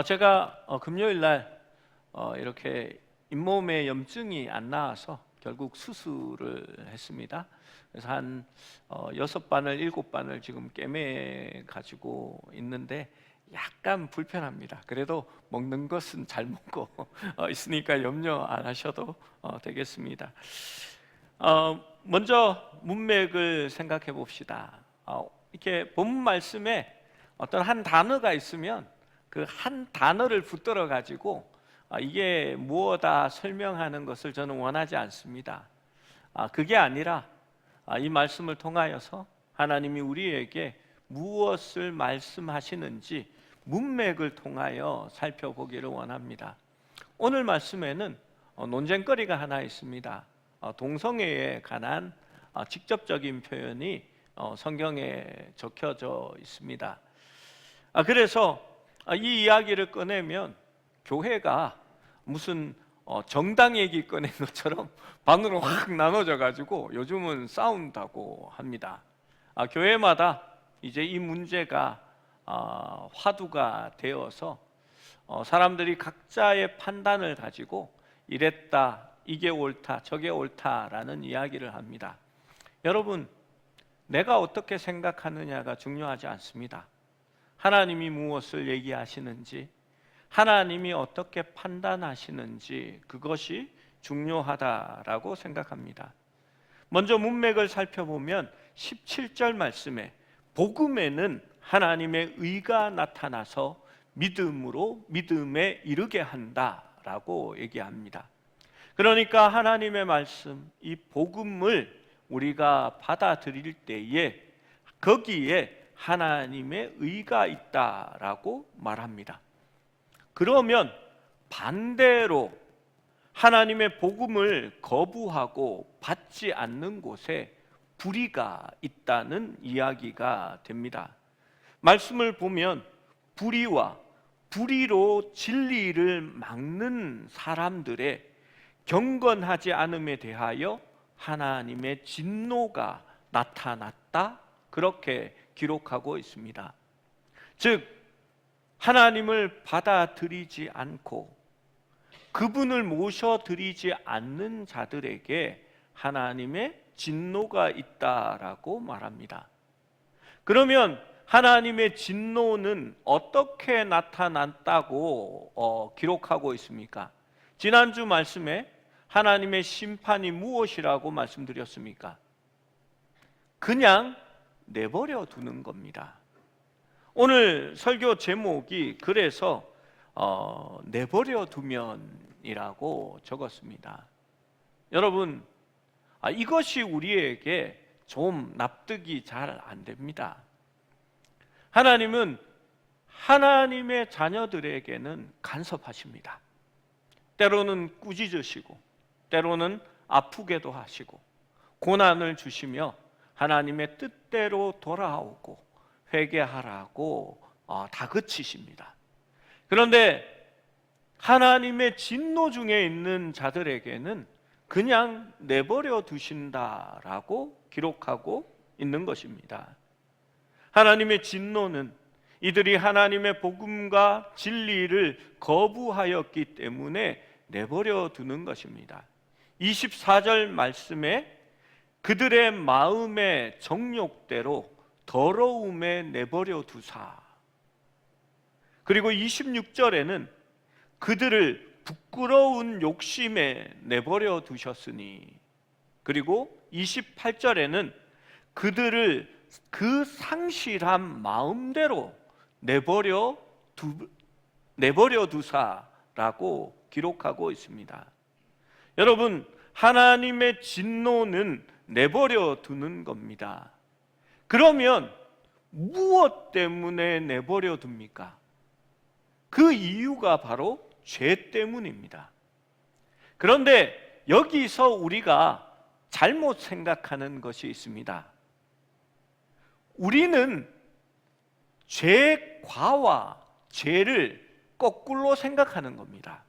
제가 금요일 날 이렇게 잇몸에 염증이 안 나와서 결국 수술을 했습니다. 그래서 한 6바늘, 7바늘 지금 꿰매 가지고 있는데 약간 불편합니다. 그래도 먹는 것은 잘 먹고 있으니까 염려 안 하셔도 되겠습니다. 먼저 문맥을 생각해 봅시다. 이렇게 본문 말씀에 어떤 한 단어가 있으면 그 한 단어를 붙들어 가지고 이게 무엇다 설명하는 것을 저는 원하지 않습니다. 그게 아니라 이 말씀을 통하여서 하나님이 우리에게 무엇을 말씀하시는지 문맥을 통하여 살펴보기를 원합니다. 오늘 말씀에는 논쟁거리가 하나 있습니다. 동성애에 관한 직접적인 표현이 성경에 적혀져 있습니다. 그래서 이 이야기를 꺼내면 교회가 무슨 정당 얘기 꺼낸 것처럼 반으로 확 나눠져 가지고 요즘은 싸운다고 합니다. 교회마다 이제 이 문제가 화두가 되어서 사람들이 각자의 판단을 가지고 이랬다, 이게 옳다, 저게 옳다라는 이야기를 합니다. 여러분, 내가 어떻게 생각하느냐가 중요하지 않습니다. 하나님이 무엇을 얘기하시는지, 하나님이 어떻게 판단하시는지 그것이 중요하다라고 생각합니다. 먼저 문맥을 살펴보면 17절 말씀에 복음에는 하나님의 의가 나타나서 믿음으로 믿음에 이르게 한다라고 얘기합니다. 그러니까 하나님의 말씀, 이 복음을 우리가 받아들일 때에 거기에 하나님의 의가 있다라고 말합니다. 그러면 반대로 하나님의 복음을 거부하고 받지 않는 곳에 불의가 있다는 이야기가 됩니다. 말씀을 보면 불의와 불의로 진리를 막는 사람들의 경건하지 않음에 대하여 하나님의 진노가 나타났다, 그렇게 기록하고 있습니다. 즉 하나님을 받아들이지 않고 그분을 모셔드리지 않는 자들에게 하나님의 진노가 있다라고 말합니다. 그러면 하나님의 진노는 어떻게 나타났다고 기록하고 있습니까? 지난주 말씀에 하나님의 심판이 무엇이라고 말씀드렸습니까? 그냥 내버려 두는 겁니다. 오늘 설교 제목이 그래서 내버려 두면이라고 적었습니다. 여러분, 이것이 우리에게 좀 납득이 잘 안 됩니다. 하나님은 하나님의 자녀들에게는 간섭하십니다. 때로는 꾸짖으시고 때로는 아프게도 하시고 고난을 주시며 하나님의 뜻대로 돌아오고 회개하라고 다그치십니다. 그런데 하나님의 진노 중에 있는 자들에게는 그냥 내버려 두신다라고 기록하고 있는 것입니다. 하나님의 진노는 이들이 하나님의 복음과 진리를 거부하였기 때문에 내버려 두는 것입니다. 24절 말씀에 그들의 마음의 정욕대로 더러움에 내버려 두사, 그리고 26절에는 그들을 부끄러운 욕심에 내버려 두셨으니, 그리고 28절에는 그들을 그 상실한 마음대로 내버려 두사라고 기록하고 있습니다. 여러분, 하나님의 진노는 내버려 두는 겁니다. 그러면 무엇 때문에 내버려 둡니까? 그 이유가 바로 죄 때문입니다. 그런데 여기서 우리가 잘못 생각하는 것이 있습니다. 우리는 죄과와 죄를 거꾸로 생각하는 겁니다.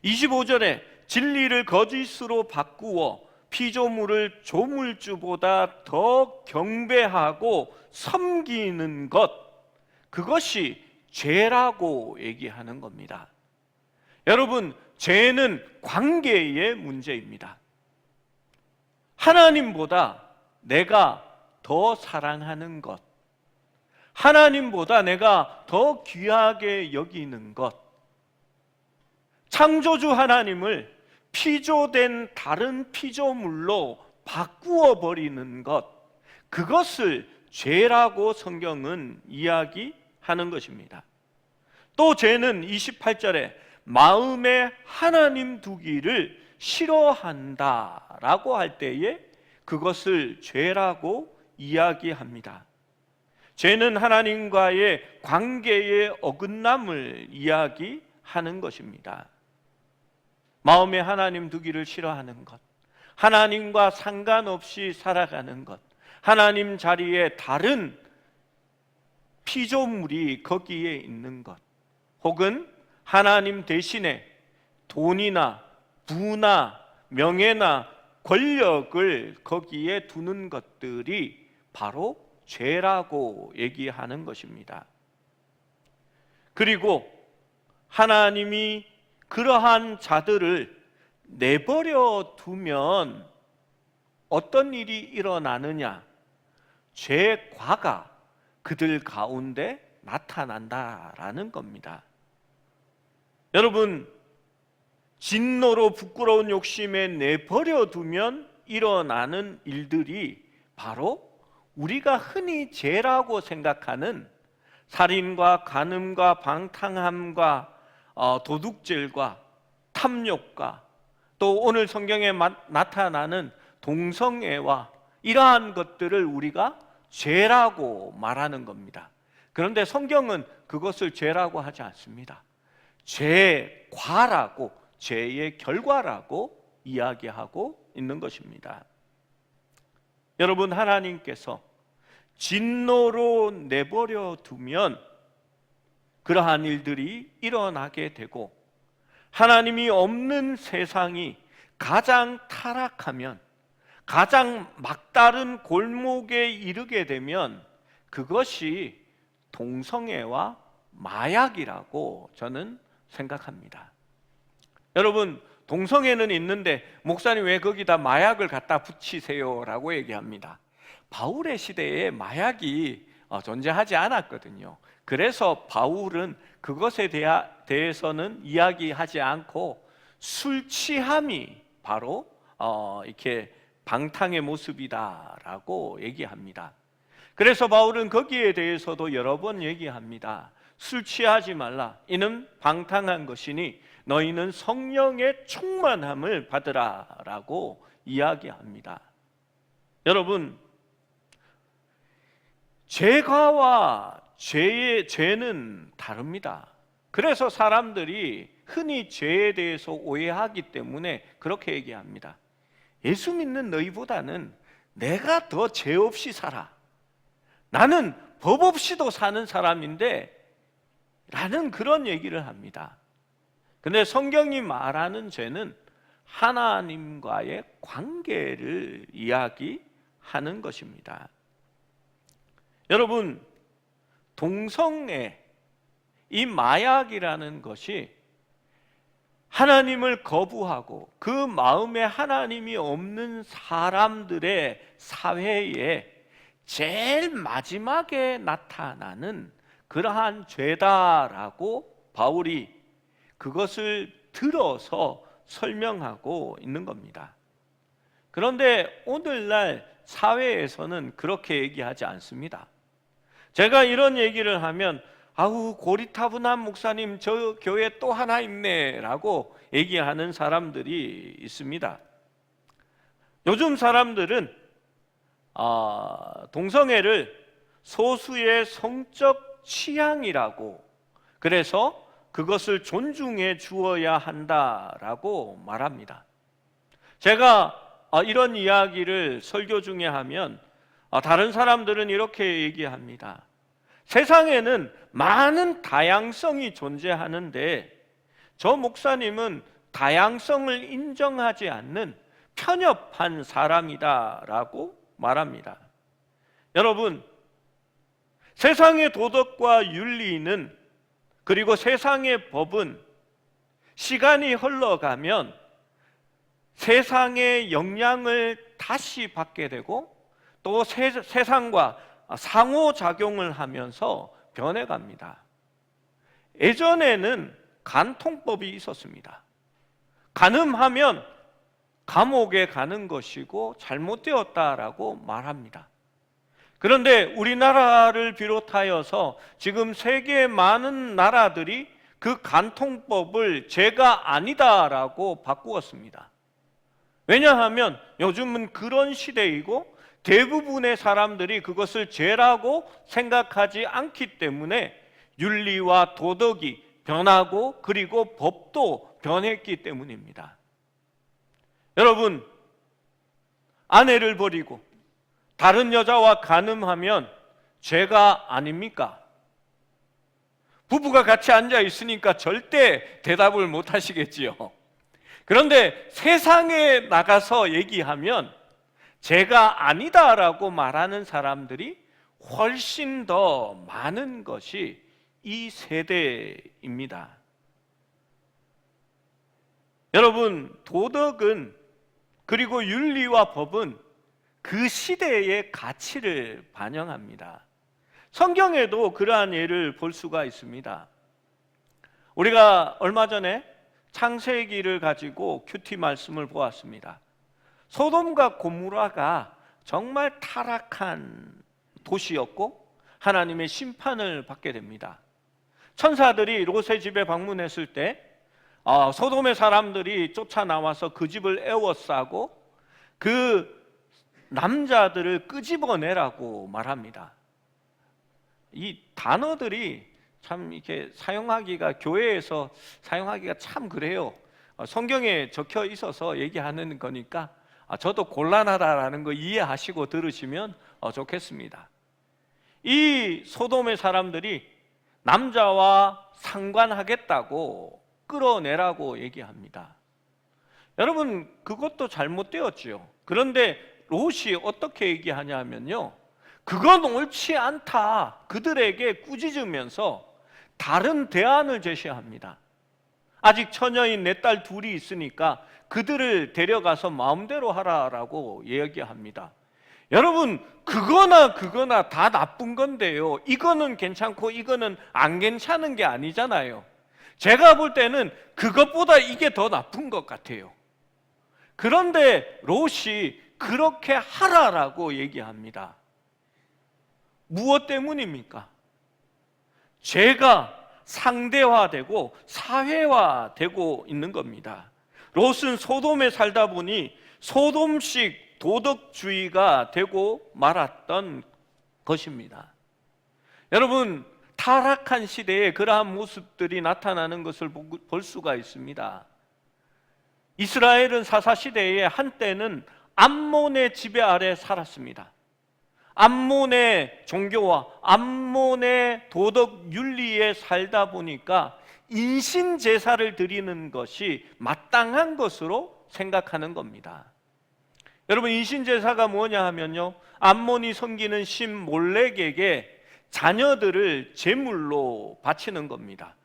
25절에 진리를 거짓으로 바꾸어 피조물을 조물주보다 더 경배하고 섬기는 것, 그것이 죄라고 얘기하는 겁니다. 여러분, 죄는 관계의 문제입니다. 하나님보다 내가 더 사랑하는 것, 하나님보다 내가 더 귀하게 여기는 것, 창조주 하나님을 피조된 다른 피조물로 바꾸어 버리는 것, 그것을 죄라고 성경은 이야기하는 것입니다. 또 죄는 28절에 마음에 하나님 두기를 싫어한다라고 할 때에 그것을 죄라고 이야기합니다. 죄는 하나님과의 관계의 어긋남을 이야기하는 것입니다. 마음에 하나님 두기를 싫어하는 것, 하나님과 상관없이 살아가는 것, 하나님 자리에 다른 피조물이 거기에 있는 것, 혹은 하나님 대신에 돈이나 부나 명예나 권력을 거기에 두는 것들이 바로 죄라고 얘기하는 것입니다. 그리고 하나님이 그러한 자들을 내버려 두면 어떤 일이 일어나느냐? 죄과가 그들 가운데 나타난다라는 겁니다. 여러분, 진노로 부끄러운 욕심에 내버려 두면 일어나는 일들이 바로 우리가 흔히 죄라고 생각하는 살인과 간음과 방탕함과 도둑질과 탐욕과 또 오늘 성경에 나타나는 동성애와 이러한 것들을 우리가 죄라고 말하는 겁니다. 그런데 성경은 그것을 죄라고 하지 않습니다. 죄과라고, 죄의 결과라고 이야기하고 있는 것입니다. 여러분, 하나님께서 진노로 내버려 두면 그러한 일들이 일어나게 되고, 하나님이 없는 세상이 가장 타락하면, 가장 막다른 골목에 이르게 되면 그것이 동성애와 마약이라고 저는 생각합니다. 여러분, 동성애는 있는데 목사님 왜 거기다 마약을 갖다 붙이세요? 라고 얘기합니다. 바울의 시대에 마약이 존재하지 않았거든요. 그래서 바울은 그것에 대해서는 이야기하지 않고 술 취함이 바로 이렇게 방탕의 모습이다라고 얘기합니다. 그래서 바울은 거기에 대해서도 여러 번 얘기합니다. 술 취하지 말라. 이는 방탕한 것이니 너희는 성령의 충만함을 받으라라고 이야기합니다. 여러분, 죄가와 죄는 다릅니다. 그래서 사람들이 흔히 죄에 대해서 오해하기 때문에 그렇게 얘기합니다. 예수 믿는 너희보다는 내가 더 죄 없이 살아. 나는 법 없이도 사는 사람인데 라는 그런 얘기를 합니다. 근데 성경이 말하는 죄는 하나님과의 관계를 이야기하는 것입니다. 여러분, 동성애, 이 마약이라는 것이 하나님을 거부하고 그 마음에 하나님이 없는 사람들의 사회에 제일 마지막에 나타나는 그러한 죄다라고 바울이 그것을 들어서 설명하고 있는 겁니다. 그런데 오늘날 사회에서는 그렇게 얘기하지 않습니다. 제가 이런 얘기를 하면 아우 고리타분한 목사님, 저 교회 또 하나 있네 라고 얘기하는 사람들이 있습니다. 요즘 사람들은 동성애를 소수의 성적 취향이라고, 그래서 그것을 존중해 주어야 한다라고 말합니다. 제가 이런 이야기를 설교 중에 하면 다른 사람들은 이렇게 얘기합니다. 세상에는 많은 다양성이 존재하는데 저 목사님은 다양성을 인정하지 않는 편협한 사람이다라고 말합니다. 여러분, 세상의 도덕과 윤리는 그리고 세상의 법은 시간이 흘러가면 세상의 영향을 다시 받게 되고 또 세상과 상호작용을 하면서 변해갑니다. 예전에는 간통법이 있었습니다. 간음하면 감옥에 가는 것이고 잘못되었다라고 말합니다. 그런데 우리나라를 비롯하여서 지금 세계의 많은 나라들이 그 간통법을 죄가 아니다라고 바꾸었습니다. 왜냐하면 요즘은 그런 시대이고 대부분의 사람들이 그것을 죄라고 생각하지 않기 때문에 윤리와 도덕이 변하고 그리고 법도 변했기 때문입니다. 여러분, 아내를 버리고 다른 여자와 간음하면 죄가 아닙니까? 부부가 같이 앉아 있으니까 절대 대답을 못 하시겠지요. 그런데 세상에 나가서 얘기하면 죄가 아니다라고 말하는 사람들이 훨씬 더 많은 것이 이 세대입니다. 여러분, 도덕은 그리고 윤리와 법은 그 시대의 가치를 반영합니다. 성경에도 그러한 예를 볼 수가 있습니다. 우리가 얼마 전에 창세기를 가지고 큐티 말씀을 보았습니다. 소돔과 고모라가 정말 타락한 도시였고 하나님의 심판을 받게 됩니다. 천사들이 롯의 집에 방문했을 때 소돔의 사람들이 쫓아나와서 그 집을 에워싸고 그 남자들을 끄집어내라고 말합니다. 이 단어들이 참 이렇게 사용하기가, 교회에서 사용하기가 참 그래요. 성경에 적혀 있어서 얘기하는 거니까 저도 곤란하다라는 거 이해하시고 들으시면 좋겠습니다. 이 소돔의 사람들이 남자와 상관하겠다고 끌어내라고 얘기합니다. 여러분, 그것도 잘못되었지요. 그런데 롯이 어떻게 얘기하냐면요, 그건 옳지 않다, 그들에게 꾸짖으면서 다른 대안을 제시합니다. 아직 처녀인 내 딸 둘이 있으니까 그들을 데려가서 마음대로 하라라고 얘기합니다. 여러분, 그거나 다 나쁜 건데요, 이거는 괜찮고 이거는 안 괜찮은 게 아니잖아요. 제가 볼 때는 그것보다 이게 더 나쁜 것 같아요. 그런데 롯이 그렇게 하라라고 얘기합니다. 무엇 때문입니까? 죄가 상대화되고 사회화되고 있는 겁니다. 롯은 소돔에 살다 보니 소돔식 도덕주의가 되고 말았던 것입니다. 여러분, 타락한 시대에 그러한 모습들이 나타나는 것을 볼 수가 있습니다. 이스라엘은 사사시대에 한때는 암몬의 지배 아래 살았습니다. 암몬의 종교와 암몬의 도덕 윤리에 살다 보니까 인신 제사를 드리는 것이 마땅한 것으로 생각하는 겁니다. 여러분, 인신 제사가 뭐냐 하면요, 암몬이 섬기는 신 몰렉에게 자녀들을 제물로 바치는 겁니다.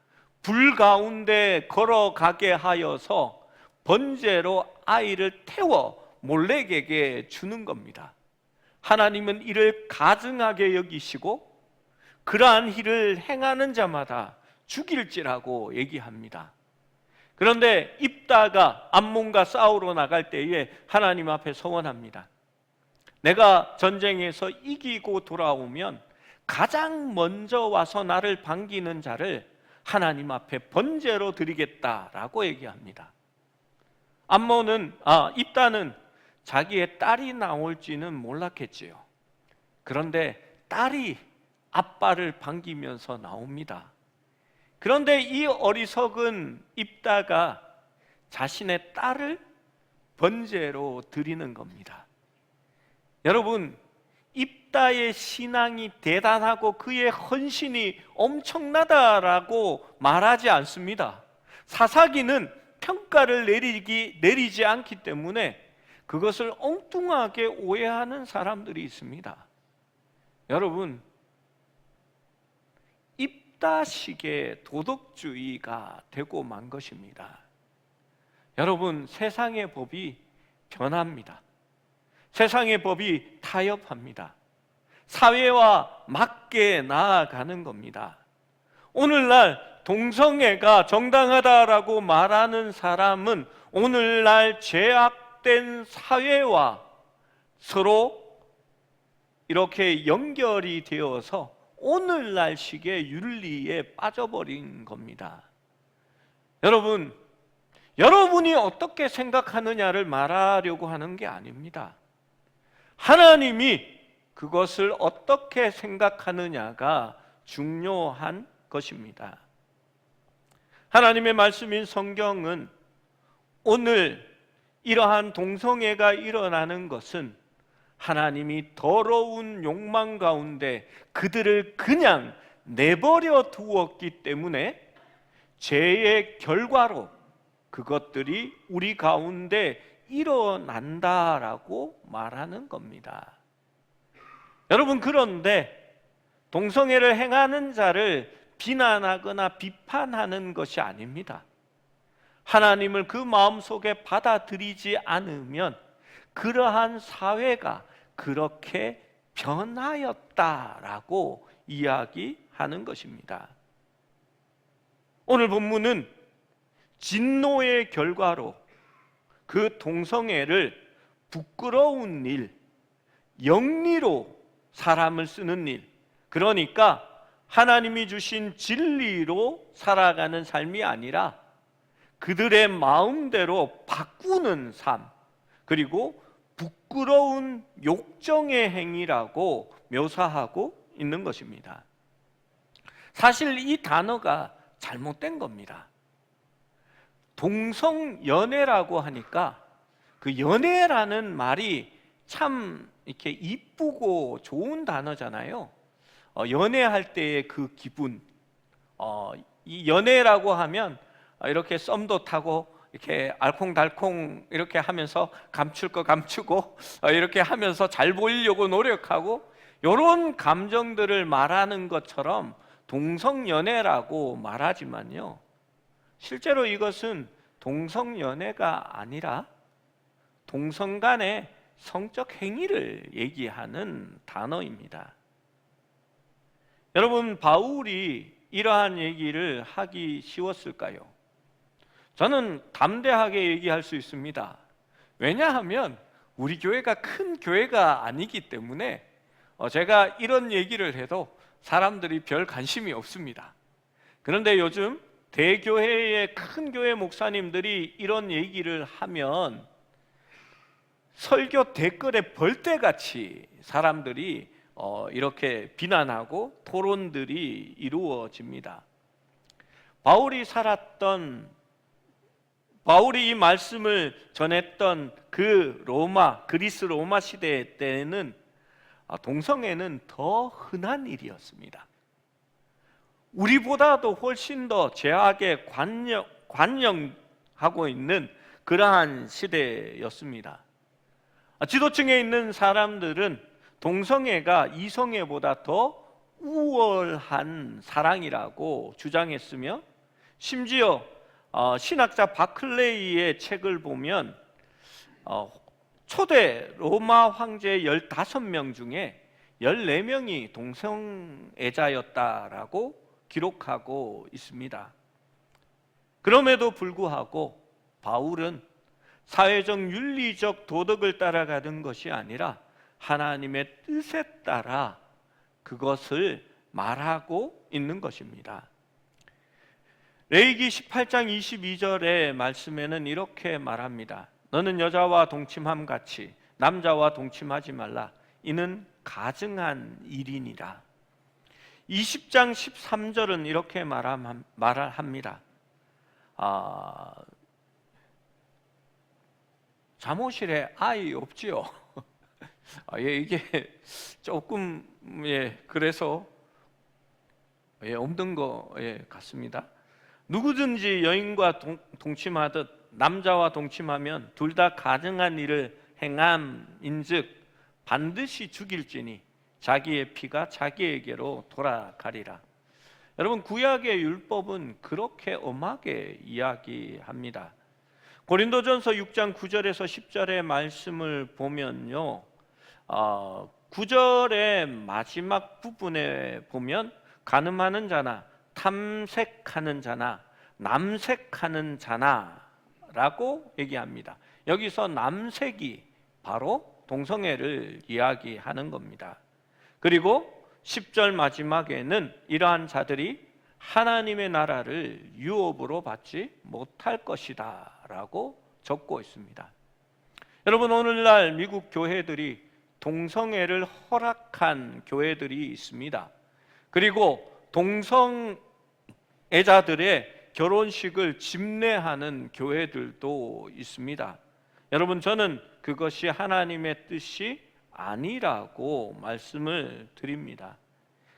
불 가운데 걸어가게 하여서 번제로 아이를 태워 몰렉에게 주는 겁니다. 하나님은 이를 가증하게 여기시고 그러한 일을 행하는 자마다 죽일지라고 얘기합니다. 그런데 입다가 암몬과 싸우러 나갈 때에 하나님 앞에 서원합니다. 내가 전쟁에서 이기고 돌아오면 가장 먼저 와서 나를 반기는 자를 하나님 앞에 번제로 드리겠다라고 얘기합니다. 입다는 자기의 딸이 나올지는 몰랐겠지요. 그런데 딸이 아빠를 반기면서 나옵니다. 그런데 이 어리석은 입다가 자신의 딸을 번제로 드리는 겁니다. 여러분, 입다의 신앙이 대단하고 그의 헌신이 엄청나다라고 말하지 않습니다. 사사기는 평가를 내리지 않기 때문에 그것을 엉뚱하게 오해하는 사람들이 있습니다. 여러분, 이따식의 도덕주의가 되고 만 것입니다. 여러분, 세상의 법이 변합니다. 세상의 법이 타협합니다. 사회와 맞게 나아가는 겁니다. 오늘날 동성애가 정당하다라고 말하는 사람은 오늘날 죄악된 사회와 서로 이렇게 연결이 되어서 오늘날식의 윤리에 빠져버린 겁니다. 여러분, 여러분이 어떻게 생각하느냐를 말하려고 하는 게 아닙니다. 하나님이 그것을 어떻게 생각하느냐가 중요한 것입니다. 하나님의 말씀인 성경은 오늘 이러한 동성애가 일어나는 것은 하나님이 더러운 욕망 가운데 그들을 그냥 내버려 두었기 때문에 죄의 결과로 그것들이 우리 가운데 일어난다라고 말하는 겁니다. 여러분, 그런데 동성애를 행하는 자를 비난하거나 비판하는 것이 아닙니다. 하나님을 그 마음속에 받아들이지 않으면 그러한 사회가 그렇게 변하였다라고 이야기하는 것입니다. 오늘 본문은 진노의 결과로 그 동성애를 부끄러운 일, 영리로 사람을 쓰는 일, 그러니까 하나님이 주신 진리로 살아가는 삶이 아니라 그들의 마음대로 바꾸는 삶, 그리고 부끄러운 욕정의 행위라고 묘사하고 있는 것입니다. 사실 이 단어가 잘못된 겁니다. 동성연애라고 하니까 그 연애라는 말이 참 이렇게 이쁘고 좋은 단어잖아요. 연애할 때의 그 기분, 이 연애라고 하면 이렇게 썸도 타고 이렇게 알콩달콩 이렇게 하면서 감출 거 감추고 이렇게 하면서 잘 보이려고 노력하고 이런 감정들을 말하는 것처럼 동성연애라고 말하지만요, 실제로 이것은 동성연애가 아니라 동성 간의 성적 행위를 얘기하는 단어입니다. 여러분, 바울이 이러한 얘기를 하기 쉬웠을까요? 저는 담대하게 얘기할 수 있습니다. 왜냐하면 우리 교회가 큰 교회가 아니기 때문에 제가 이런 얘기를 해도 사람들이 별 관심이 없습니다. 그런데 요즘 대교회의 큰 교회 목사님들이 이런 얘기를 하면 설교 댓글에 벌떼같이 사람들이 이렇게 비난하고 토론들이 이루어집니다. 바울이 이 말씀을 전했던 그 그리스 로마 시대 때는 동성애는 더 흔한 일이었습니다. 우리보다도 훨씬 더 죄악에 관영하고 있는 그러한 시대였습니다. 지도층에 있는 사람들은 동성애가 이성애보다 더 우월한 사랑이라고 주장했으며, 심지어 신학자 바클레이의 책을 보면 초대 로마 황제 15명 중에 14명이 동성애자였다라고 기록하고 있습니다. 그럼에도 불구하고 바울은 사회적 윤리적 도덕을 따라가는 것이 아니라 하나님의 뜻에 따라 그것을 말하고 있는 것입니다. 레위기 18장 22절의 말씀에는 이렇게 말합니다. 너는 여자와 동침함 같이 남자와 동침하지 말라. 이는 가증한 일이니라. 20장 13절은 이렇게 말합니다. 잠옷실에 아이 없지요? 이게 조금 그래서 없는 거 같습니다. 누구든지 여인과 동침하듯 남자와 동침하면 둘 다 가증한 일을 행함인즉 반드시 죽일지니 자기의 피가 자기에게로 돌아가리라. 여러분, 구약의 율법은 그렇게 엄하게 이야기합니다. 고린도전서 6장 9절에서 10절의 말씀을 보면요, 9절의 마지막 부분에 보면 간음하는 자나 탐색하는 자나 남색하는 자나 라고 얘기합니다. 여기서 남색이 바로 동성애를 이야기하는 겁니다. 그리고 10절 마지막에는 이러한 자들이 하나님의 나라를 유업으로 받지 못할 것이다 라고 적고 있습니다. 여러분, 오늘날 미국 교회들이 동성애를 허락한 교회들이 있습니다. 그리고 동성애자들의 결혼식을 집례하는 교회들도 있습니다. 여러분, 저는 그것이 하나님의 뜻이 아니라고 말씀을 드립니다.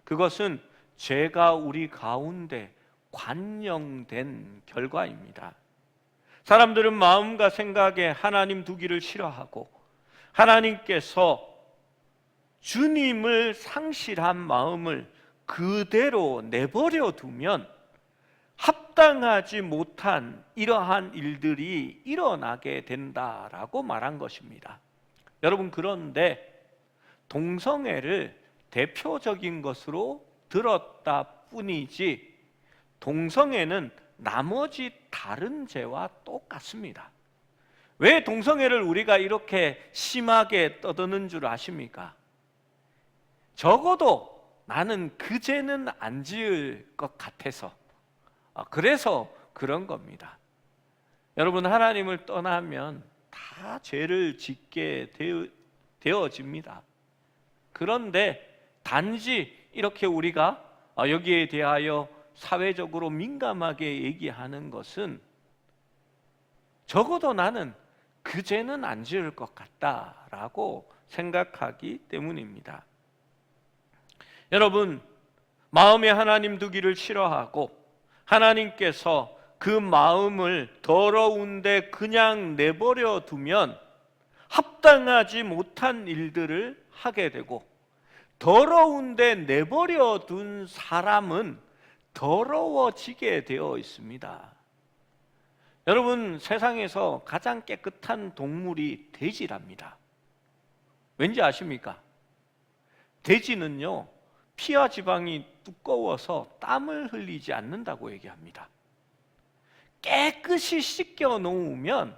그것은 죄가 우리 가운데 관영된 결과입니다. 사람들은 마음과 생각에 하나님 두기를 싫어하고 하나님께서 주님을 상실한 마음을 그대로 내버려 두면 합당하지 못한 이러한 일들이 일어나게 된다라고 말한 것입니다. 여러분, 그런데 동성애를 대표적인 것으로 들었다 뿐이지 동성애는 나머지 다른 죄와 똑같습니다. 왜 동성애를 우리가 이렇게 심하게 떠드는 줄 아십니까? 적어도 나는 그 죄는 안 지을 것 같아서, 그래서 그런 겁니다. 여러분, 하나님을 떠나면 다 죄를 짓게 되어집니다. 그런데 단지 이렇게 우리가 여기에 대하여 사회적으로 민감하게 얘기하는 것은 적어도 나는 그 죄는 안 지을 것 같다라고 생각하기 때문입니다. 여러분, 마음에 하나님 두기를 싫어하고 하나님께서 그 마음을 더러운데 그냥 내버려 두면 합당하지 못한 일들을 하게 되고, 더러운데 내버려 둔 사람은 더러워지게 되어 있습니다. 여러분, 세상에서 가장 깨끗한 동물이 돼지랍니다. 왠지 아십니까? 돼지는요, 피와 지방이 두꺼워서 땀을 흘리지 않는다고 얘기합니다. 깨끗이 씻겨 놓으면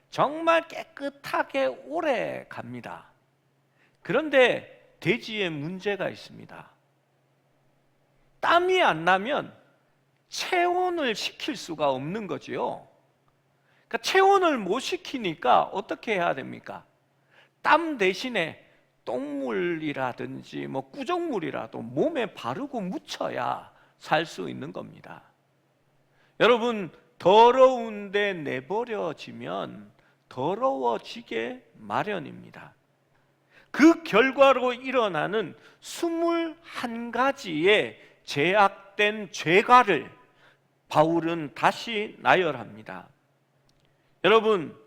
정말 깨끗하게 오래 갑니다. 그런데 돼지에 문제가 있습니다. 땀이 안 나면 체온을 시킬 수가 없는 거지요. 그러니까 체온을 못 시키니까 어떻게 해야 됩니까? 땀 대신에 똥물이라든지 구정물이라도 몸에 바르고 묻혀야 살 수 있는 겁니다. 여러분, 더러운데 내버려지면 더러워지게 마련입니다. 그 결과로 일어나는 21가지의 제약된 죄가를 바울은 다시 나열합니다. 여러분,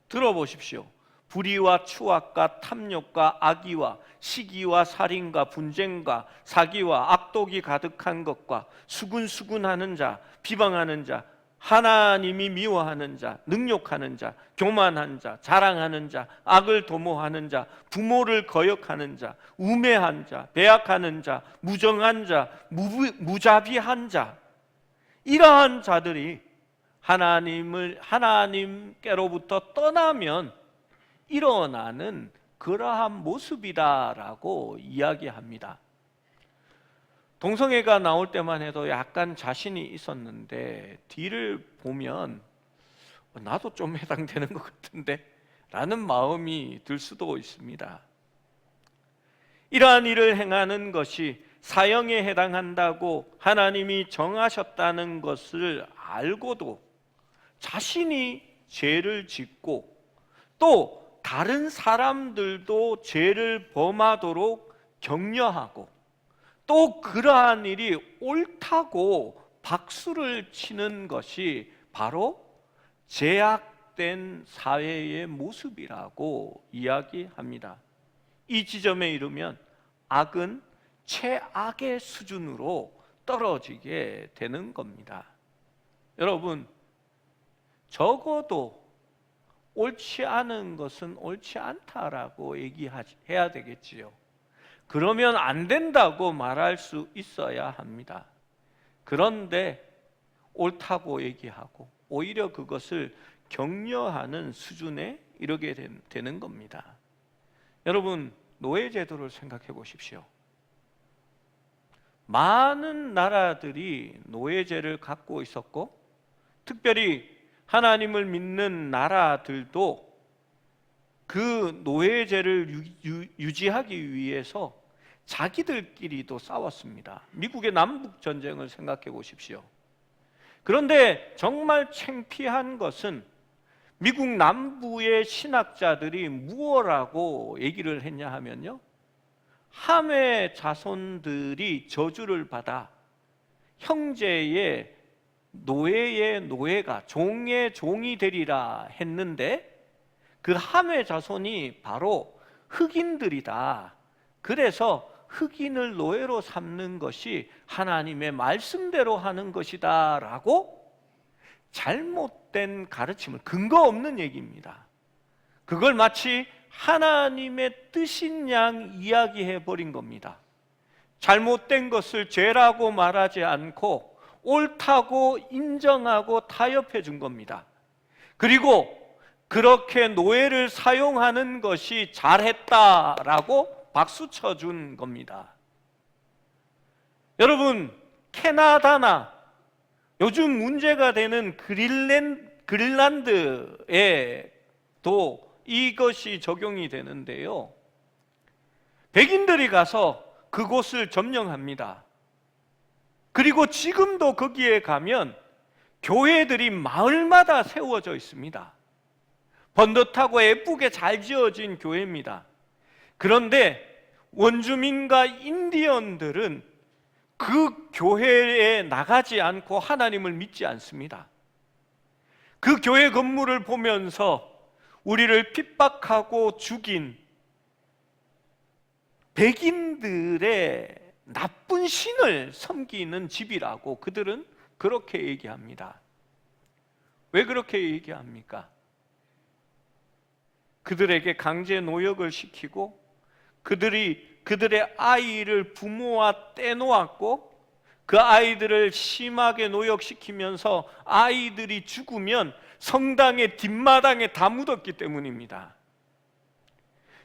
들어보십시오. 불의와 추악과 탐욕과 악의와 시기와 살인과 분쟁과 사기와 악독이 가득한 것과 수군수군하는 자, 비방하는 자, 하나님이 미워하는 자, 능욕하는 자, 교만한 자, 자랑하는 자, 악을 도모하는 자, 부모를 거역하는 자, 우매한 자, 배약하는 자, 무정한 자, 무자비한 자, 이러한 자들이 하나님께로부터 떠나면 일어나는 그러한 모습이다라고 이야기합니다. 동성애가 나올 때만 해도 약간 자신이 있었는데 뒤를 보면 나도 좀 해당되는 것 같은데 라는 마음이 들 수도 있습니다. 이러한 일을 행하는 것이 사형에 해당한다고 하나님이 정하셨다는 것을 알고도 자신이 죄를 짓고 또 다른 사람들도 죄를 범하도록 격려하고 또 그러한 일이 옳다고 박수를 치는 것이 바로 제약된 사회의 모습이라고 이야기합니다. 이 지점에 이르면 악은 최악의 수준으로 떨어지게 되는 겁니다. 여러분, 적어도 옳지 않은 것은 옳지 않다라고 얘기해야 되겠지요. 그러면 안 된다고 말할 수 있어야 합니다. 그런데 옳다고 얘기하고 오히려 그것을 격려하는 수준에 이르게 되는 겁니다. 여러분, 노예제도를 생각해 보십시오. 많은 나라들이 노예제를 갖고 있었고, 특별히 하나님을 믿는 나라들도 그 노예제를 유지하기 위해서 자기들끼리도 싸웠습니다. 미국의 남북전쟁을 생각해 보십시오. 그런데 정말 창피한 것은 미국 남부의 신학자들이 무엇라고 얘기를 했냐 하면요, 함의 자손들이 저주를 받아 형제의 노예의 노예가 종의 종이 되리라 했는데, 그 함의 자손이 바로 흑인들이다. 그래서 흑인을 노예로 삼는 것이 하나님의 말씀대로 하는 것이다 라고 잘못된 가르침을, 근거 없는 얘기입니다. 그걸 마치 하나님의 뜻인 양 이야기해 버린 겁니다. 잘못된 것을 죄라고 말하지 않고 옳다고 인정하고 타협해 준 겁니다. 그리고 그렇게 노예를 사용하는 것이 잘했다라고 박수 쳐준 겁니다. 여러분, 캐나다나 요즘 문제가 되는 그린란드에도 이것이 적용이 되는데요, 백인들이 가서 그곳을 점령합니다. 그리고 지금도 거기에 가면 교회들이 마을마다 세워져 있습니다. 번듯하고 예쁘게 잘 지어진 교회입니다. 그런데 원주민과 인디언들은 그 교회에 나가지 않고 하나님을 믿지 않습니다. 그 교회 건물을 보면서 우리를 핍박하고 죽인 백인들의 나쁜 신을 섬기는 집이라고 그들은 그렇게 얘기합니다. 왜 그렇게 얘기합니까? 그들에게 강제 노역을 시키고 그들의 아이를 부모와 떼놓았고, 그 아이들을 심하게 노역시키면서 아이들이 죽으면 성당의 뒷마당에 다 묻었기 때문입니다.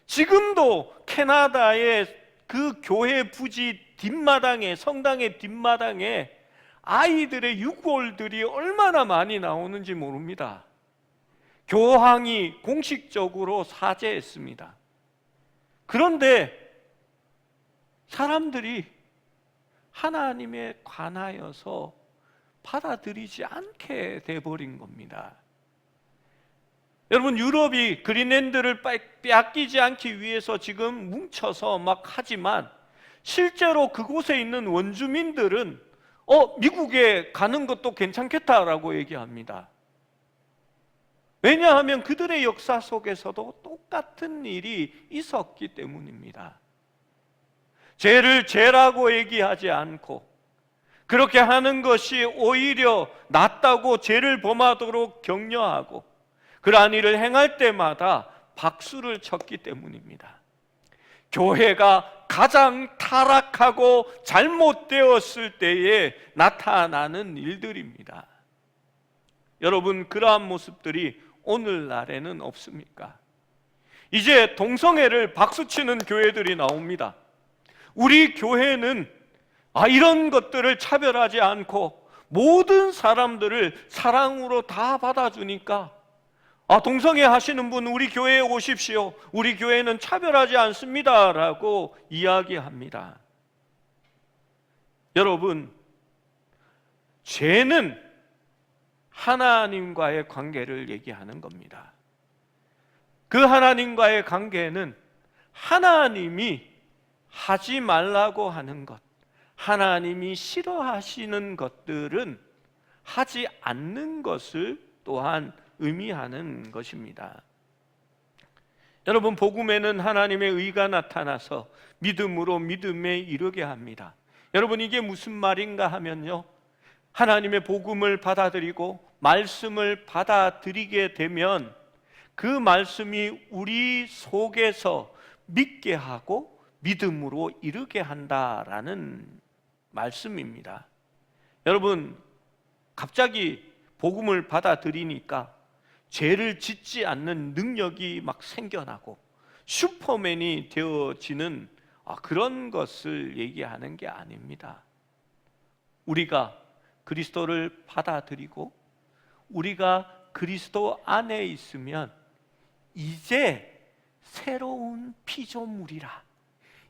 지금도 캐나다의 그 교회 부지 뒷마당에, 성당의 뒷마당에 아이들의 유골들이 얼마나 많이 나오는지 모릅니다. 교황이 공식적으로 사죄했습니다. 그런데 사람들이 하나님에 관하여서 받아들이지 않게 돼버린 겁니다. 여러분, 유럽이 그린랜드를 빼앗기지 않기 위해서 지금 뭉쳐서 막 하지만, 실제로 그곳에 있는 원주민들은 미국에 가는 것도 괜찮겠다라고 얘기합니다. 왜냐하면 그들의 역사 속에서도 똑같은 일이 있었기 때문입니다. 죄를 죄라고 얘기하지 않고, 그렇게 하는 것이 오히려 낫다고 죄를 범하도록 격려하고, 그러한 일을 행할 때마다 박수를 쳤기 때문입니다. 교회가 가장 타락하고 잘못되었을 때에 나타나는 일들입니다. 여러분, 그러한 모습들이 오늘날에는 없습니까? 이제 동성애를 박수치는 교회들이 나옵니다. 우리 교회는 이런 것들을 차별하지 않고 모든 사람들을 사랑으로 다 받아주니까 동성애 하시는 분 우리 교회에 오십시오. 우리 교회는 차별하지 않습니다 라고 이야기합니다. 여러분, 죄는 하나님과의 관계를 얘기하는 겁니다. 그 하나님과의 관계는 하나님이 하지 말라고 하는 것, 하나님이 싫어하시는 것들은 하지 않는 것을 또한 의미하는 것입니다. 여러분, 복음에는 하나님의 의가 나타나서 믿음으로 믿음에 이르게 합니다. 여러분, 이게 무슨 말인가 하면요, 하나님의 복음을 받아들이고 말씀을 받아들이게 되면 그 말씀이 우리 속에서 믿게 하고 믿음으로 이르게 한다라는 말씀입니다. 여러분, 갑자기 복음을 받아들이니까 죄를 짓지 않는 능력이 막 생겨나고 슈퍼맨이 되어지는 그런 것을 얘기하는 게 아닙니다. 우리가 그리스도를 받아들이고 우리가 그리스도 안에 있으면 이제 새로운 피조물이라,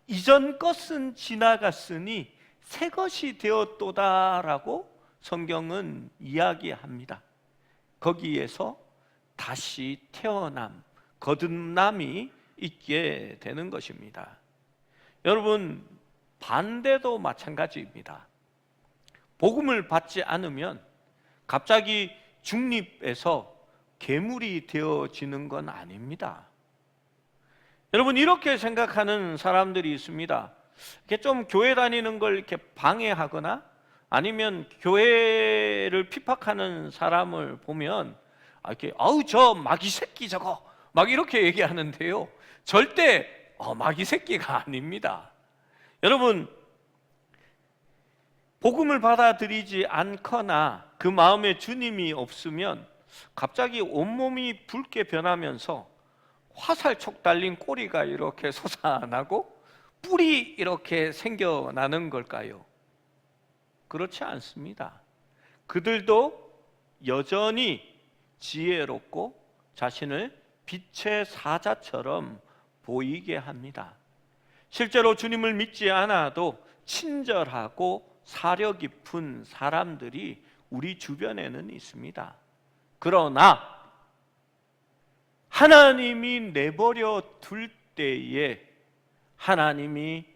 이전 것은 지나갔으니 새 것이 되었도다라고 성경은 이야기합니다. 거기에서 다시 태어남, 거듭남이 있게 되는 것입니다. 여러분, 반대도 마찬가지입니다. 복음을 받지 않으면 갑자기 중립에서 괴물이 되어지는 건 아닙니다. 여러분, 이렇게 생각하는 사람들이 있습니다. 이렇게 좀 교회 다니는 걸 이렇게 방해하거나 아니면 교회를 핍박하는 사람을 보면 이렇게 저 마귀 새끼 저거 막 이렇게 얘기하는데요, 절대 마귀 새끼가 아닙니다. 여러분, 복음을 받아들이지 않거나 그 마음에 주님이 없으면 갑자기 온몸이 붉게 변하면서 화살촉 달린 꼬리가 이렇게 솟아나고 뿔이 이렇게 생겨나는 걸까요? 그렇지 않습니다. 그들도 여전히 지혜롭고 자신을 빛의 사자처럼 보이게 합니다. 실제로 주님을 믿지 않아도 친절하고 사려 깊은 사람들이 우리 주변에는 있습니다. 그러나 하나님이 내버려 둘 때에 하나님이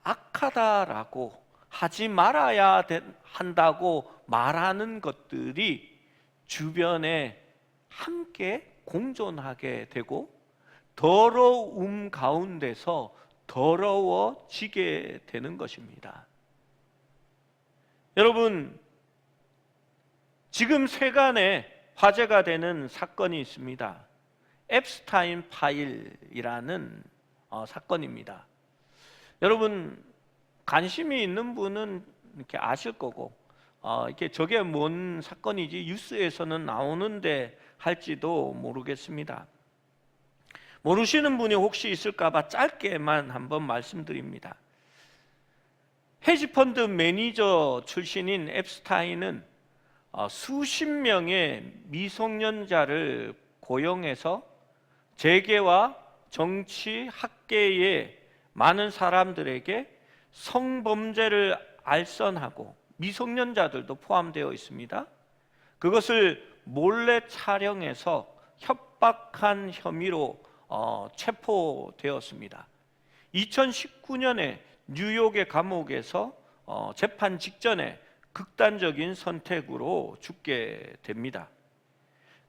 악하다라고 하지 말아야 한다고 말하는 것들이 주변에 함께 공존하게 되고 더러움 가운데서 더러워지게 되는 것입니다. 여러분, 지금 세간에 화제가 되는 사건이 있습니다. 앱스타인 파일이라는 사건입니다. 여러분, 관심이 있는 분은 이렇게 아실 거고, 이게 저게 뭔 사건이지 뉴스에서는 나오는데 할지도 모르겠습니다. 모르시는 분이 혹시 있을까봐 짧게만 한번 말씀드립니다. 헤지펀드 매니저 출신인 앱스타인은 수십 명의 미성년자를 고용해서 재계와 정치, 학계의 많은 사람들에게 성범죄를 알선하고 미성년자들도 포함되어 있습니다. 그것을 몰래 촬영해서 협박한 혐의로 체포되었습니다. 2019년에 뉴욕의 감옥에서 재판 직전에 극단적인 선택으로 죽게 됩니다.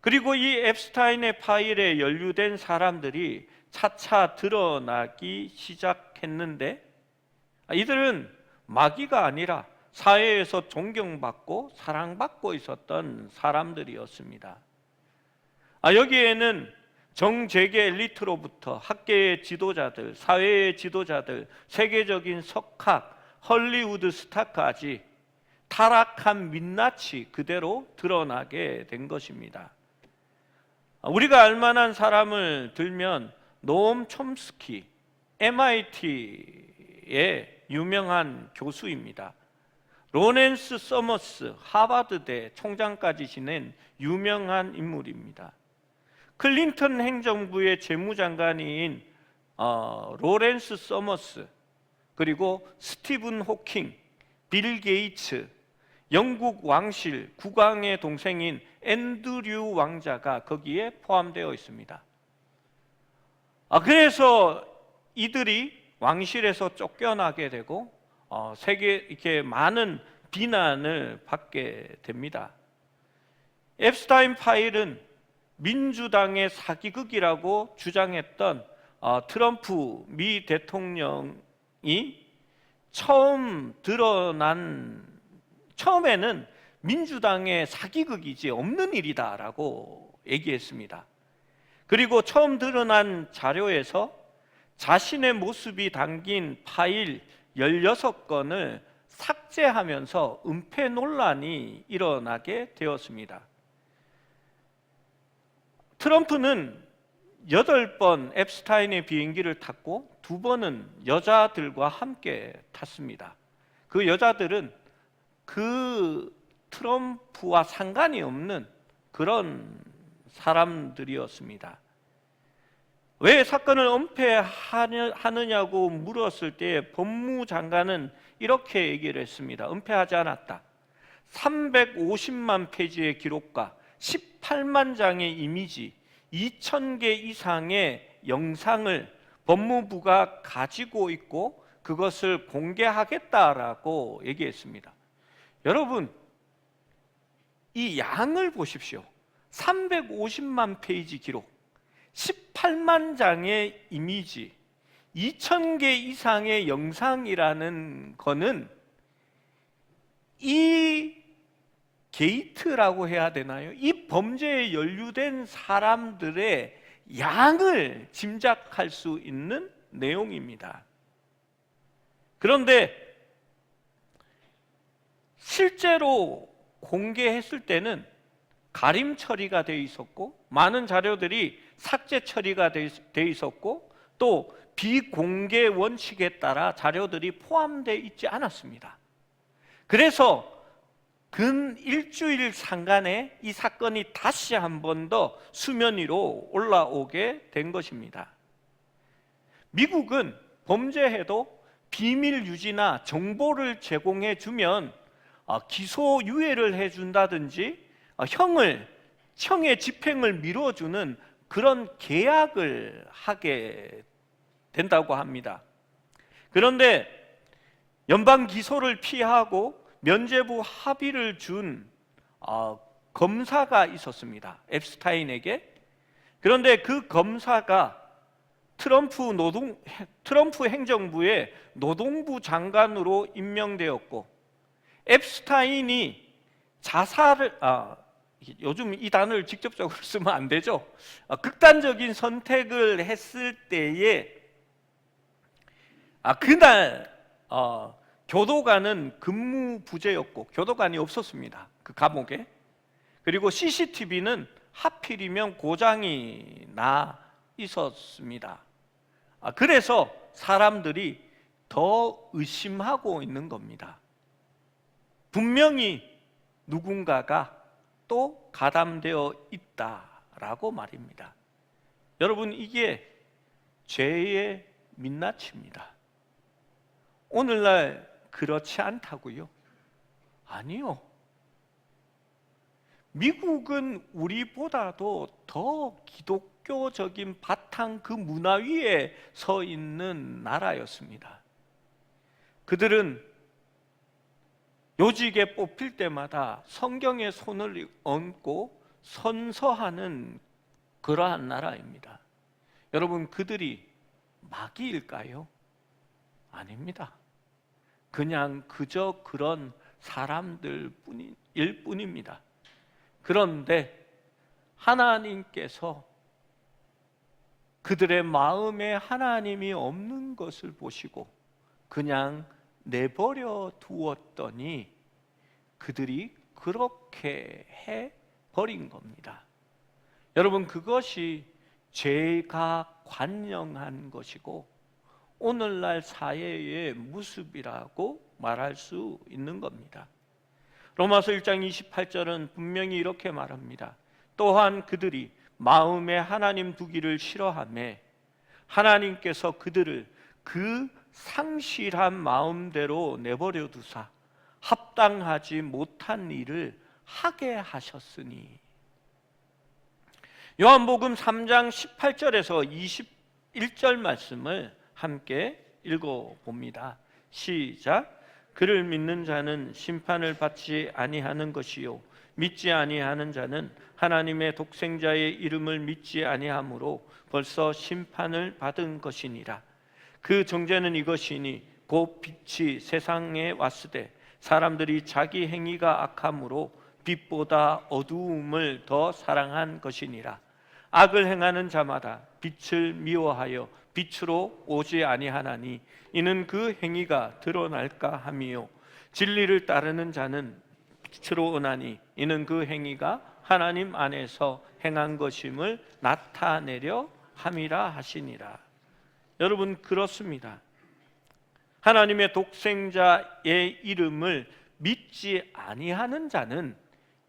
그리고 이 앱스타인의 파일에 연루된 사람들이 차차 드러나기 시작했는데, 이들은 마귀가 아니라 사회에서 존경받고 사랑받고 있었던 사람들이었습니다. 여기에는 정재계 엘리트로부터 학계의 지도자들, 사회의 지도자들, 세계적인 석학, 헐리우드 스타까지 타락한 민낯이 그대로 드러나게 된 것입니다. 우리가 알만한 사람을 들면 노엄 촘스키, MIT의 유명한 교수입니다. 로렌스 서머스, 하버드대 총장까지 지낸 유명한 인물입니다. 클린턴 행정부의 재무장관인 로렌스 서머스, 그리고 스티븐 호킹, 빌 게이츠, 영국 왕실 국왕의 동생인 앤드류 왕자가 거기에 포함되어 있습니다. 그래서 이들이 왕실에서 쫓겨나게 되고 세계 이렇게 많은 비난을 받게 됩니다. 앱스타인 파일은 민주당의 사기극이라고 주장했던 트럼프 미 대통령이 처음에는 민주당의 사기극이지 없는 일이다라고 얘기했습니다. 그리고 처음 드러난 자료에서 자신의 모습이 담긴 파일 16건을 삭제하면서 은폐 논란이 일어나게 되었습니다. 트럼프는 8번 앱스타인의 비행기를 탔고 2번은 여자들과 함께 탔습니다. 그 여자들은 그 트럼프와 상관이 없는 그런 사람들이었습니다. 왜 사건을 은폐하느냐고 물었을 때 법무장관은 이렇게 얘기를 했습니다. 은폐하지 않았다. 350만 페이지의 기록과 18만 장의 이미지, 2,000개 이상의 영상을 법무부가 가지고 있고 그것을 공개하겠다라고 얘기했습니다. 여러분, 이 양을 보십시오. 350만 페이지 기록, 18만 장의 이미지, 2,000개 이상의 영상이라는 거는 이 게이트라고 해야 되나요? 이 범죄에 연루된 사람들의 양을 짐작할 수 있는 내용입니다. 그런데 실제로 공개했을 때는 가림 처리가 되어 있었고 많은 자료들이 삭제 처리가 되어 있었고 또 비공개 원칙에 따라 자료들이 포함되어 있지 않았습니다. 그래서 근 일주일 상간에 이 사건이 다시 한 번 더 수면 위로 올라오게 된 것입니다. 미국은 범죄해도 비밀 유지나 정보를 제공해 주면 기소유예를 해준다든지 형의 집행을 미뤄주는 그런 계약을 하게 된다고 합니다. 그런데 연방 기소를 피하고 면죄부 합의를 준 검사가 있었습니다. 앱스타인에게. 그런데 그 검사가 트럼프 행정부의 노동부 장관으로 임명되었고 앱스타인이 요즘 이 단어를 직접적으로 쓰면 안 되죠. 극단적인 선택을 했을 때에 그날 교도관은 근무 부재였고 교도관이 없었습니다. 그 감옥에. 그리고 CCTV는 하필이면 고장이 나 있었습니다. 그래서 사람들이 더 의심하고 있는 겁니다. 분명히 누군가가 또 가담되어 있다라고 말입니다. 여러분, 이게 죄의 민낯입니다. 오늘날 그렇지 않다고요? 아니요. 미국은 우리보다도 더 기독교적인 바탕 그 문화 위에 서 있는 나라였습니다. 그들은 요직에 뽑힐 때마다 성경에 손을 얹고 선서하는 그러한 나라입니다. 여러분, 그들이 마귀일까요? 아닙니다. 그냥 그저 그런 사람들 일 뿐입니다. 그런데 하나님께서 그들의 마음에 하나님이 없는 것을 보시고 그냥 내버려 두었더니 그들이 그렇게 해버린 겁니다. 여러분, 그것이 죄가 관영한 것이고 오늘날 사회의 모습이라고 말할 수 있는 겁니다. 로마서 1장 28절은 분명히 이렇게 말합니다. 또한 그들이 마음에 하나님 두기를 싫어하며 하나님께서 그들을 그 상실한 마음대로 내버려 두사 합당하지 못한 일을 하게 하셨으니. 요한복음 3장 18절에서 21절 말씀을 함께 읽어봅니다. 시작. 그를 믿는 자는 심판을 받지 아니하는 것이요 믿지 아니하는 자는 하나님의 독생자의 이름을 믿지 아니하므로 벌써 심판을 받은 것이니라. 그 정죄는 이것이니 곧 빛이 세상에 왔으되 사람들이 자기 행위가 악함으로 빛보다 어두움을 더 사랑한 것이니라. 악을 행하는 자마다 빛을 미워하여 빛으로 오지 아니하나니 이는 그 행위가 드러날까 함이요 진리를 따르는 자는 빛으로 오나니 이는 그 행위가 하나님 안에서 행한 것임을 나타내려 함이라 하시니라. 여러분, 그렇습니다. 하나님의 독생자의 이름을 믿지 아니하는 자는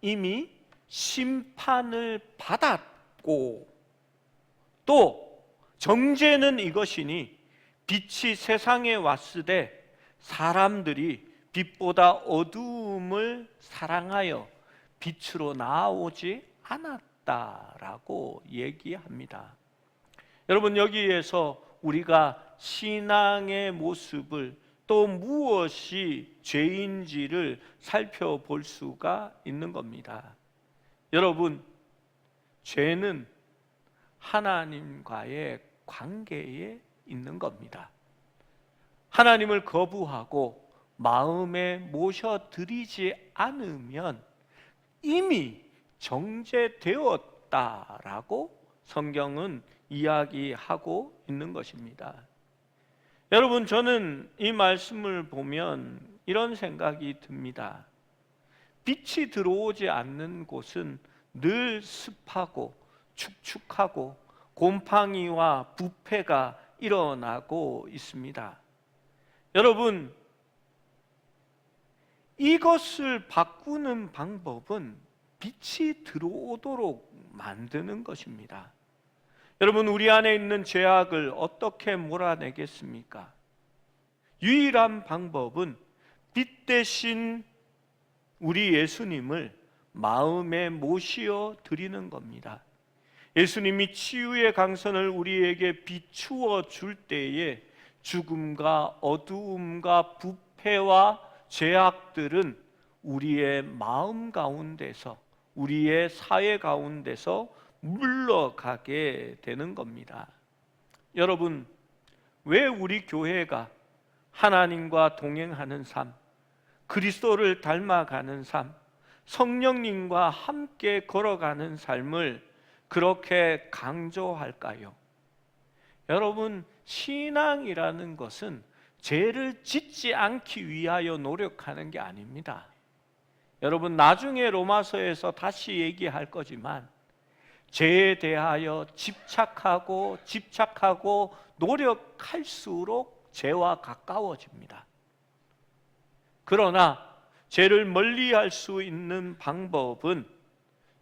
이미 심판을 받았고, 또 정죄는 이것이니 빛이 세상에 왔으되 사람들이 빛보다 어두움을 사랑하여 빛으로 나아오지 않았다라고 얘기합니다. 여러분, 여기에서 우리가 신앙의 모습을, 또 무엇이 죄인지를 살펴볼 수가 있는 겁니다. 여러분, 죄는 하나님과의 관계에 있는 겁니다. 하나님을 거부하고 마음에 모셔드리지 않으면 이미 정죄되었다라고 성경은 이야기하고 있는 것입니다. 여러분, 저는 이 말씀을 보면 이런 생각이 듭니다. 빛이 들어오지 않는 곳은 늘 습하고 축축하고 곰팡이와 부패가 일어나고 있습니다. 여러분, 이것을 바꾸는 방법은 빛이 들어오도록 만드는 것입니다. 여러분, 우리 안에 있는 죄악을 어떻게 몰아내겠습니까? 유일한 방법은 빛 대신 우리 예수님을 마음에 모시어 드리는 겁니다. 예수님이 치유의 강선을 우리에게 비추어 줄 때에 죽음과 어두움과 부패와 죄악들은 우리의 마음 가운데서, 우리의 사회 가운데서 물러가게 되는 겁니다. 여러분, 왜 우리 교회가 하나님과 동행하는 삶, 그리스도를 닮아가는 삶, 성령님과 함께 걸어가는 삶을 그렇게 강조할까요? 여러분, 신앙이라는 것은 죄를 짓지 않기 위하여 노력하는 게 아닙니다. 여러분, 나중에 로마서에서 다시 얘기할 거지만 죄에 대하여 집착하고 노력할수록 죄와 가까워집니다. 그러나 죄를 멀리할 수 있는 방법은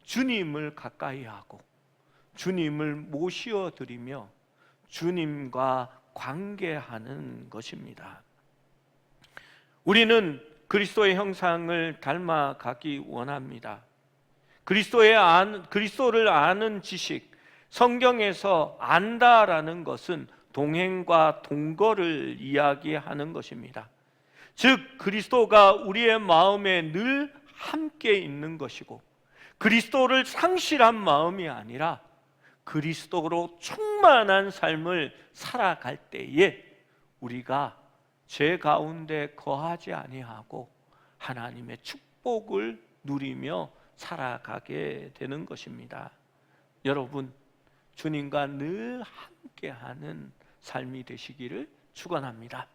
주님을 가까이 하고 주님을 모시어 드리며 주님과 관계하는 것입니다. 우리는 그리스도의 형상을 닮아가기 원합니다. 그리스도를 아는 지식, 성경에서 안다라는 것은 동행과 동거를 이야기하는 것입니다. 즉, 그리스도가 우리의 마음에 늘 함께 있는 것이고, 그리스도를 상실한 마음이 아니라 그리스도로 충만한 삶을 살아갈 때에 우리가 죄 가운데 거하지 아니하고 하나님의 축복을 누리며 살아가게 되는 것입니다. 여러분, 주님과 늘 함께하는 삶이 되시기를 축원합니다.